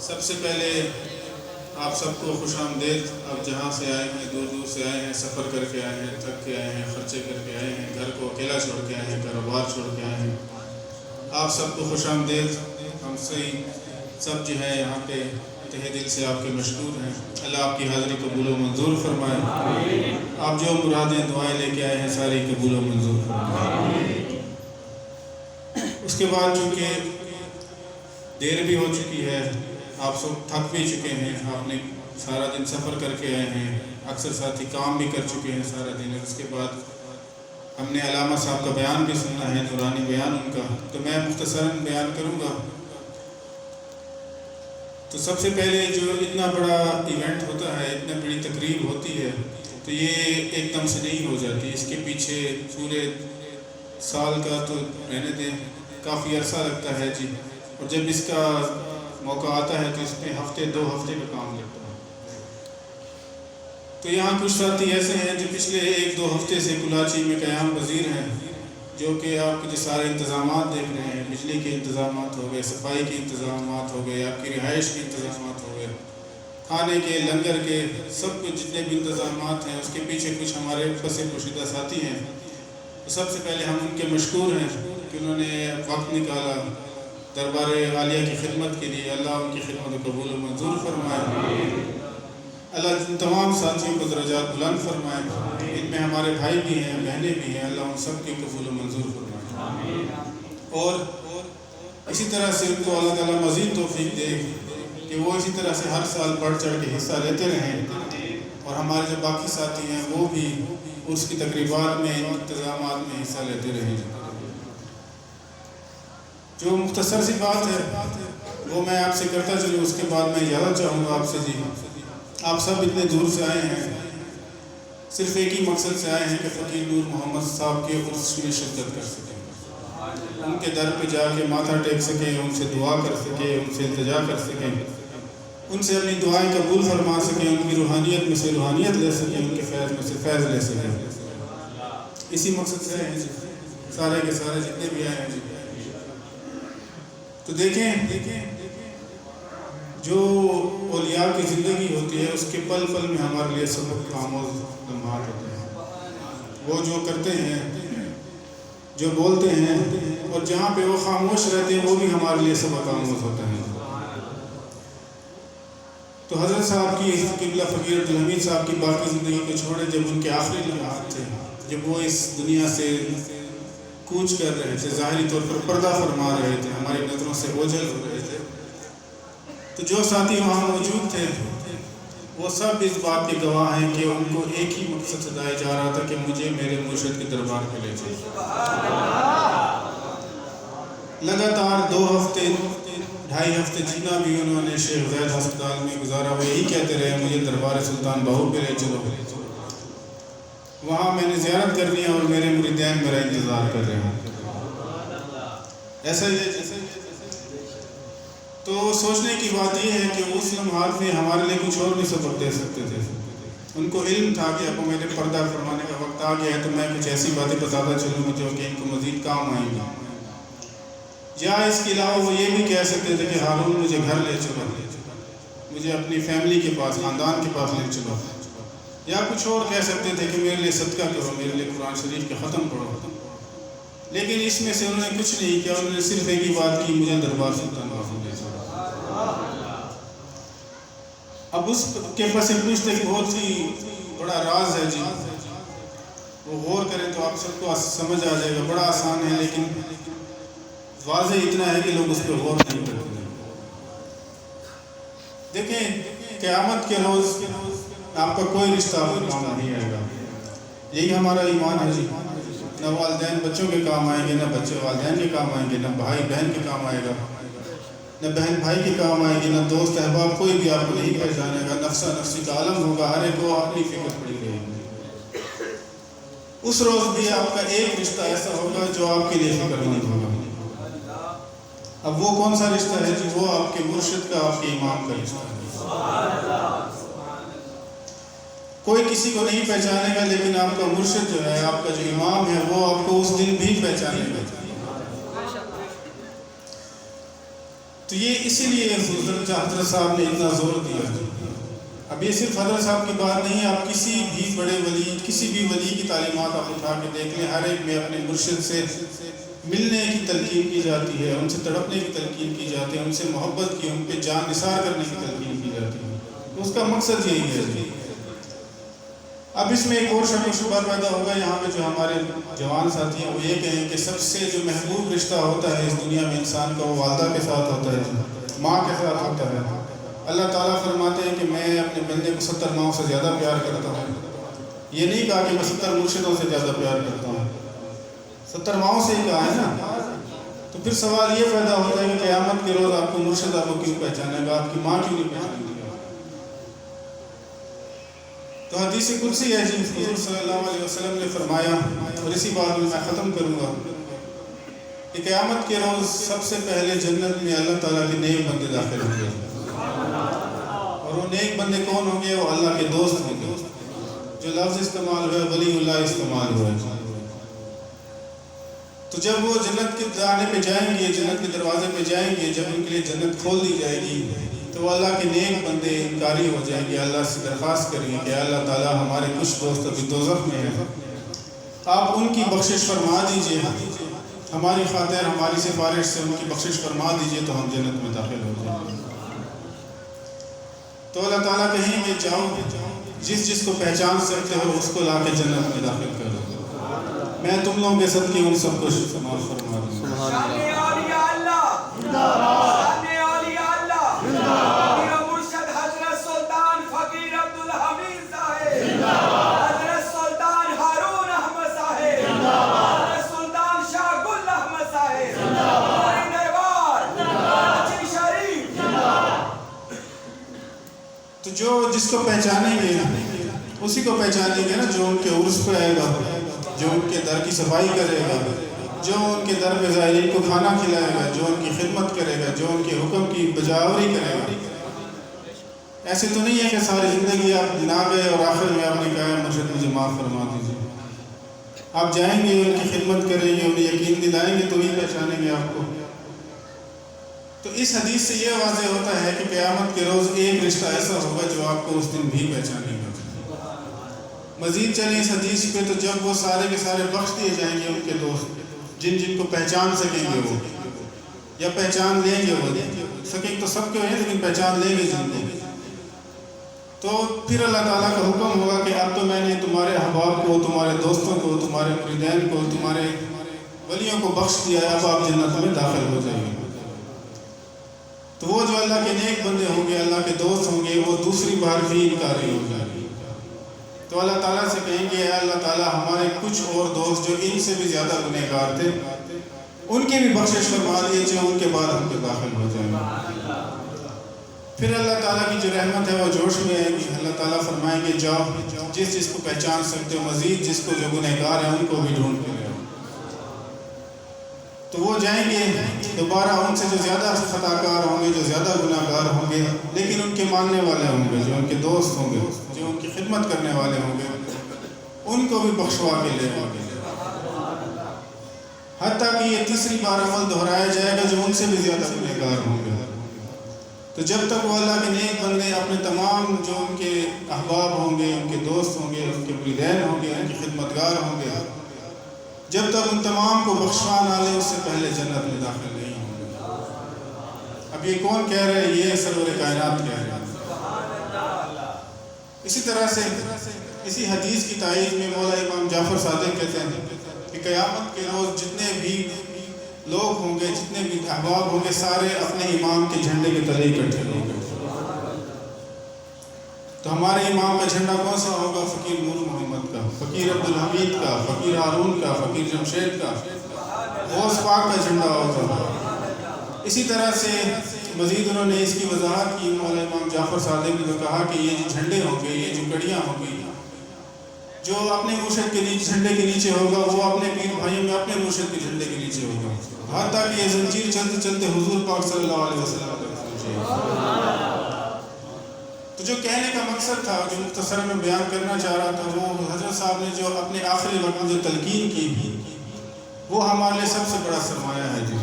سب سے پہلے آپ سب کو خوش آمدید. آپ جہاں سے آئے ہیں، دور دور سے آئے ہیں، سفر کر کے آئے ہیں، تھک کے آئے ہیں، خرچے کر کے آئے ہیں، گھر کو اکیلا چھوڑ کے آئے ہیں، کاروبار چھوڑ کے آئے ہیں، آپ سب کو خوش آمدید. ہم سب جو ہے یہاں پہ تہہ دل سے آپ کے مشکور ہیں. اللہ آپ کی حاضری قبول و منظور فرمائے. آپ جو مرادیں دعائیں لے کے آئے ہیں ساری قبول و منظور فرمائے. اس کے بعد چونکہ دیر بھی ہو چکی ہے، آپ سب تھک بھی چکے ہیں، آپ نے سارا دن سفر کر کے آئے ہیں، اکثر ساتھی کام بھی کر چکے ہیں سارا دن. اس کے بعد ہم نے علامہ صاحب کا بیان بھی سننا ہے، نورانی بیان ان کا، تو میں مختصراً بیان کروں گا. تو سب سے پہلے جو اتنا بڑا ایونٹ ہوتا ہے، اتنا بڑی تقریب ہوتی ہے، تو یہ ایک دم سے نہیں ہو جاتی. اس کے پیچھے پورے سال کا تو رہنے دیں، کافی عرصہ لگتا ہے جی. اور جب اس کا موقع آتا ہے تو اس میں ہفتے 2 ہفتے کا کام لگتا ہے. تو یہاں کچھ ساتھی ایسے ہیں جو پچھلے 1-2 ہفتے سے کلاچی میں قیام پذیر ہیں، جو کہ آپ کے جو سارے انتظامات دیکھ رہے ہیں، بجلی کے انتظامات ہو گئے، صفائی کے انتظامات ہو گئے، آپ کی رہائش کے انتظامات ہو گئے، کھانے کے، لنگر کے، سب کچھ جتنے بھی انتظامات ہیں، اس کے پیچھے کچھ ہمارے پس پوشیدہ ساتھی ہیں. تو سب سے پہلے ہم ان کے مشکور ہیں کہ انہوں نے وقت نکالا دربار عالیہ کی خدمت کے لیے. اللہ ان کی خدمت قبول و منظور فرمائے. اللہ ان تمام ساتھیوں کو درجات بلند فرمائے. ان میں ہمارے بھائی بھی ہیں، بہنیں بھی ہیں، اللہ ان سب کی قبول و منظور فرمائے. اور اسی طرح سے ان کو اللہ تعالیٰ مزید توفیق دے کہ وہ اسی طرح سے ہر سال بڑھ چڑھ کے حصہ لیتے رہیں، اور ہمارے جو باقی ساتھی ہیں وہ بھی اس کی تقریبات میں، انتظامات میں حصہ لیتے رہیں. جو مختصر سی بات ہے وہ میں آپ سے کرتا چلوں. اس کے بعد میں اجازت چاہوں گا آپ سے. جی آپ سب اتنے دور سے آئے ہیں، صرف ایک ہی مقصد سے آئے ہیں کہ فقیر نور محمد صاحب کے عرس میں شرکت کر سکیں، ان کے در پہ جا کے ماتھا ٹیک سکیں، ان سے دعا کر سکیں، ان سے التجا کر سکیں، ان سے اپنی دعائیں قبول فرما سکیں، ان کی روحانیت میں سے روحانیت لے سکیں، ان کے فیض میں سے فیض لے سکیں. اسی مقصد سے ہیں سارے کے سارے جتنے بھی آئے ہیں. تو دیکھیں جو اولیاء کی زندگی ہوتی ہے، اس کے پل پل میں ہمارے لیے سبق آموز لمحات ہوتے ہیں. وہ جو کرتے ہیں، جو بولتے ہیں، اور جہاں پہ وہ خاموش رہتے ہیں، وہ بھی ہمارے لیے سبق آموز ہوتے ہیں. تو حضرت صاحب کی قبلہ فقیر عبدالحمید صاحب کی باقی زندگی کو چھوڑے، جب ان کے آخری لمحات تھے، جب وہ اس دنیا سے کوچ کر رہے تھے، ظاہری طور پر پردہ فرما رہے تھے، ہماری نظروں سے اوجھل ہو رہے تھے، تو جو ساتھی وہاں موجود تھے وہ سب اس بات کے گواہ ہیں کہ ان کو ایک ہی مقصد ستایا جا رہا تھا کہ مجھے میرے مرشد کے دربار پہ لے جائے. لگاتار 2 ہفتے 2.5 ہفتے جینا بھی انہوں نے شیخ زید ہسپتال میں گزارا. وہ یہی کہتے رہے مجھے دربار سلطان بہو پہ لے چلو، وہاں میں نے زیارت کرنی ہے اور میرے مریدین میرا انتظار کر رہے ہیں. ایسا ہی ہے. تو سوچنے کی بات یہ ہے کہ اس لمحات میں ہمارے لیے کچھ اور بھی سبق دے سکتے تھے. ان کو علم تھا کہ اب میرے پردہ فرمانے کا وقت آ گیا ہے، تو میں کچھ ایسی باتیں بتاتا چلوں گا جو کہ ان کو مزید کام آئیں گی. یا اس کے علاوہ وہ یہ بھی کہہ سکتے تھے کہ ہارون مجھے گھر لے چلو، مجھے اپنی فیملی کے پاس، خاندان کے پاس لے چلو. یا کچھ اور کہہ سکتے تھے کہ میرے لیے صدقہ کرو، میرے لیے قرآن شریف کے ختم پڑھو. لیکن اس میں سے انہوں نے کچھ نہیں کیا. انہوں نے صرف ایک ہی بات کی، مجھے دربار سلطان بہو لے چلو. اب اس کے پس پشت ایک بہت ہی بڑا راز ہے جی. وہ غور کریں تو آپ سب کو سمجھ آ جائے گا. بڑا آسان ہے لیکن واضح اتنا ہے کہ لوگ اس پہ غور نہیں کرتے. دیکھیں قیامت کے روز آپ کا کوئی رشتہ آپ کے کام نہیں آئے گا. یہی ہمارا ایمان ہے جی. نہ والدین بچوں کے کام آئیں گے، نہ بچے والدین کے کام آئیں گے، نہ بھائی بہن کے کام آئے گا، نہ بہن بھائی کے کام آئے گی، نہ دوست احباب، کوئی بھی آپ کو نہیں پہچانے گا. نفسا نفسی کا عالم ہوگا، ہر ایک کو اپنی فکر پڑی رہے گی. اس روز بھی آپ کا ایک رشتہ ایسا ہوگا جو آپ کے لیے فکر مند ہوگا. اب وہ کون سا رشتہ ہے جی؟ وہ آپ کے مرشد کا، آپ کے امام کا رشتہ ہے. کوئی کسی کو نہیں پہچانے گا، لیکن آپ کا مرشد جو ہے، آپ کا جو امام ہے، وہ آپ کو اس دن بھی پہچانے گا. تو یہ اسی لیے حضرت صاحب نے اتنا زور دیا ہے۔ اب یہ صرف حضرت صاحب کی بات نہیں ہے، آپ کسی بھی بڑے ولی، کسی بھی ولی کی تعلیمات آپ اٹھا کے دیکھ لیں، ہر ایک میں اپنے مرشد سے ملنے کی تلقین کی جاتی ہے، ان سے تڑپنے کی تلقین کی جاتی ہے، ان سے محبت کی، ان پہ جان نثار کرنے کی تلقین کی جاتی ہے۔ تو اس کا مقصد یہی ہے۔ اب اس میں ایک اور شک و شبہ پیدا ہوگا یہاں پہ، جو ہمارے جوان ساتھی ہیں وہ یہ کہیں کہ سب سے جو محبوب رشتہ ہوتا ہے اس دنیا میں انسان کا، وہ والدہ کے ساتھ ہوتا ہے، ماں کے ساتھ ہوتا ہے۔ اللہ تعالیٰ فرماتے ہیں کہ میں اپنے بندے کو 70 ماؤں سے زیادہ پیار کرتا ہوں۔ یہ نہیں کہا کہ میں 70 مرشدوں سے زیادہ پیار کرتا ہوں، 70 ماؤں سے ہی کہا ہے نا۔ تو پھر سوال یہ پیدا ہوتا ہے کہ قیامت کے روز آپ کو مرشد آپ کو کیوں پہچانے گا، آپ کی ماں کیوں نہیں پہچانے گا؟ تو حدیث قدسی ہے جی، حضور صلی اللہ علیہ وسلم نے فرمایا، اور اسی بات میں ختم کروں گا، کہ قیامت کے روز سب سے پہلے جنت میں اللہ تعالیٰ کے نیک بندے داخل ہوں گے، اور وہ نیک بندے کون ہوں گے؟ وہ اللہ کے دوست ہوں گے۔ جو لفظ استعمال ہوا ہے ولی اللہ استعمال ہوا ہے۔ تو جب وہ جنت کے دانے پہ جائیں گے، جنت کے دروازے پہ جائیں گے، جب ان کے لیے جنت کھول دی جائے گی، تو وہ اللہ کے نیک بندے انکاری ہو جائیں گے، اللہ سے درخواست کریں گے کہ اللہ تعالیٰ ہمارے کچھ دوست ابھی دوزخ میں ہیں، آپ ان کی بخشش فرما دیجئے، ہماری خاطر ہماری سفارش سے ان کی بخشش فرما دیجئے تو ہم جنت میں داخل ہو جائیں گے۔ تو اللہ تعالیٰ کہیں گے جاؤ، جس کو پہچان سکتے ہو اس کو لا کے جنت میں داخل کرو، میں تم لوگوں کے صدقے ان سب کو معاف فرما دوں گا۔ تو جو جس کو پہچانیں گے اسی کو پہچانیں گے نا، جو ان کے عرس پہ آئے گا، جو ان کے در کی صفائی کرے گا، جو ان کے در پہ زائرین کو کھانا کھلائے گا، جو ان کی خدمت کرے گا، جو ان کے حکم کی بجاوری کرے گا۔ ایسے تو نہیں ہے کہ ساری زندگی آپ نہ گئے اور آخر میں آپ نے کہا مرشد مجھے معاف فرما دیجیے۔ آپ جائیں گے، ان کی خدمت کریں گے، انہیں یقین دلائیں گے تو ہی پہچانیں گے آپ کو۔ تو اس حدیث سے یہ واضح ہوتا ہے کہ قیامت کے روز ایک رشتہ ایسا ہوگا جو آپ کو اس دن بھی پہچانے گا۔ مزید چلیں اس حدیث پہ، تو جب وہ سارے کے سارے بخش دیے جائیں گے ان کے دوست، جن کو پہچان سکیں گے وہ، یا پہچان لیں گے وہ، سکیں تو سب کے ہیں لیکن پہچان لیں گے جن کو، تو پھر اللہ تعالیٰ کا حکم ہوگا کہ اب تو میں نے تمہارے احباب کو، تمہارے دوستوں کو، تمہارے مریدین کو، تمہارے ولیوں کو بخش دیا ہے، اب آپ جنت میں داخل ہو جائیں گے۔ تو وہ جو اللہ کے نیک بندے ہوں گے، اللہ کے دوست ہوں گے، وہ دوسری بار بھی انکاری ہو جائیں گے۔ تو اللہ تعالیٰ سے کہیں گے اے اللہ تعالیٰ ہمارے کچھ اور دوست جو ان سے بھی زیادہ گنہگار تھے، ان کی بھی بخشش فرما دیجیے، ان کے بعد ہم کے داخل ہو جائیں گے۔ پھر اللہ تعالیٰ کی جو رحمت ہے وہ جوش میں آئے گی، اللہ تعالیٰ فرمائیں گے جاؤ، جس کو پہچان سکتے ہو، مزید جس کو جو گنہگار ہیں ان کو بھی ڈھونڈ کے لے آؤ۔ تو وہ جائیں گے دوبارہ ان سے جو زیادہ خطا کار ہوں گے، جو زیادہ گناہ گار ہوں گے، لیکن ان کے ماننے والے ہوں گے، جو ان کے دوست ہوں گے، جو ان کی خدمت کرنے والے ہوں گے، ان کو بھی بخشوا کے لے آؤ گے، حتیٰ کہ یہ تیسری بار عمل دہرایا جائے گا جو ان سے بھی زیادہ گنہگار ہوں گے۔ تو جب تک وہ اللہ کے نیک بندے اپنے تمام جو ان کے احباب ہوں گے، ان کے دوست ہوں گے، ان کے مریدین ہوں گے، ان کے خدمتگار ہوں گے، جب تک ان تمام کو بخشوا نہ لے اس سے پہلے جنت میں داخل نہیں ہوں گے۔ اب یہ کون کہہ رہے ہیں؟ یہ سرور کائنات کہہ رہے ہیں۔ اسی طرح سے اسی حدیث کی تائید میں مولا امام جعفر صادق کہتے ہیں کہ قیامت کے روز جتنے بھی لوگ ہوں گے، جتنے بھی احباب ہوں گے، سارے اپنے امام کے جھنڈے کے تلے اکٹھے ہوں گے۔ تو ہمارے امام کا جھنڈا کون سا ہوگا؟ فقیر نور محمد کا، فقیر عبدالحمید کا، فقیر ہارون کا، فقیر جمشید کا، غوث پاک کا جھنڈا ہوگا۔ اسی طرح سے مزید انہوں نے اس کی وضاحت کی، مولا امام جعفر صادق نے کہا کہ یہ جو جھنڈے ہوں گے، یہ جو کڑیاں ہوں گی، جو اپنے مرشد کے نیچے جھنڈے کے نیچے ہوگا وہ اپنے پیر بھائیوں میں اپنے مرشد کے جھنڈے کے نیچے ہوگا، حتیٰ کہ یہ زنجیر چلتے چلتے حضور پاک صلی اللہ علیہ وسلم تک پہنچے۔ تو جو کہنے کا مقصد تھا، جو مختصر میں بیان کرنا چاہ رہا تھا، وہ حضرت صاحب نے جو اپنے آخری وقت میں جو تلقین کی، وہ ہمارے لیے سب سے بڑا سرمایہ ہے جی۔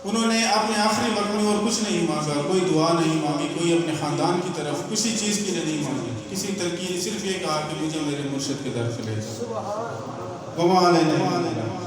انہوں نے اپنے آخری وقت میں اور کچھ نہیں مانگا، کوئی دعا نہیں مانگی، کوئی اپنے خاندان کی طرف کسی چیز کے لیے نہیں مانگی، کسی ترکیب، صرف یہ کہا کہ مجھے میرے مرشد کے در سے لے جاؤ۔ وما علینا